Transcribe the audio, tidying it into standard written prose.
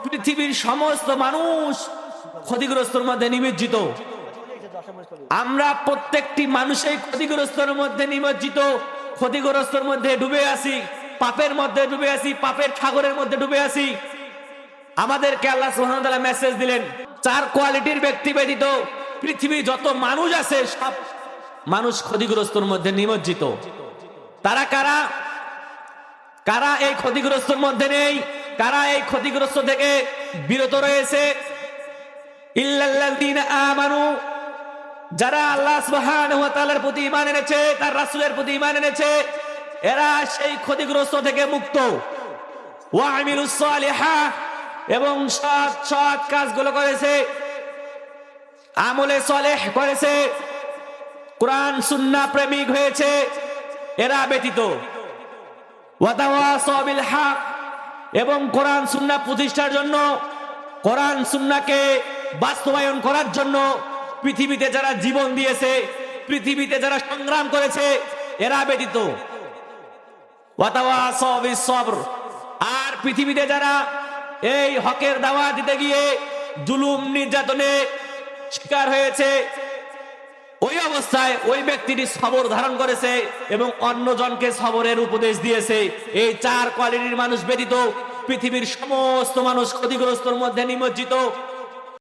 পৃথিবীর সমস্ত মানুষ ক্ষতিগ্রস্তর মধ্যে নিমজ্জিত। আমরা প্রত্যেকটি মানুষই ক্ষতিগ্রস্তর মধ্যে নিমজ্জিত, ক্ষতিগ্রস্তর মধ্যে ডুবে আছি, পাপের মধ্যে ডুবে আছি, পাপের সাগরের মধ্যে ডুবে আছি। আমাদেরকে আল্লাহ সুবহানাহু ওয়া তাআলা মেসেজ দিলেন, 4 কোয়ালিটির ব্যক্তি ব্যতীত পৃথিবী যত মানুষ আছে সব মানুষ ক্ষতিগ্রস্তর মধ্যে নিমজ্জিত। তারা কারা? কারা এই ক্ষতিগ্রস্তর মধ্যে নেই? কারা এই ক্ষতিগ্রস্ত থেকে বিরত রয়েছে? ইল্লাল্লাযীনা আমানু, যারা আল্লাহ সুবহানাহু ওয়া তাআলার প্রতি ঈমান এনেছে, তার রাসূলের প্রতি ঈমান এনেছে, এরা সেই ক্ষতিগ্রস্ত থেকে মুক্ত। ওয়া আমিলুস সালিহাত, এবং সৎ কাজগুলো করেছে, আমলে সালেহ করেছে, কোরআন সুন্নাহ প্রেমিক হয়েছে, এরা ব্যতীত। ওয়া তাওয়াসাউ বিল হক, এবং কোরআন সুন্নাহ প্রতিষ্ঠার জন্য, কোরআন সুন্নাহকে বাস্তবায়ন করার জন্য পৃথিবীতে যারা জীবন দিয়েছে, পৃথিবীতে যারা সংগ্রাম করেছে, এরা ব্যতীত। ওয়া তাওয়াসাউ বিস সবর, আর পৃথিবীতে যারা এই হকের দাওয়াত দিতে গিয়ে জুলুম নির্যাতনে শিকার হয়েছে, ওই অবস্থায় ওই ব্যক্তিটি সবর ধারণ করেছে এবং অন্যজনকে সবরের উপদেশ দিয়েছে। এই 4 কোয়ালিটির মানুষ ব্যতীত পৃথিবীর সমস্ত মানুষ ক্ষতিগ্রস্তর মধ্যে নিমজ্জিত।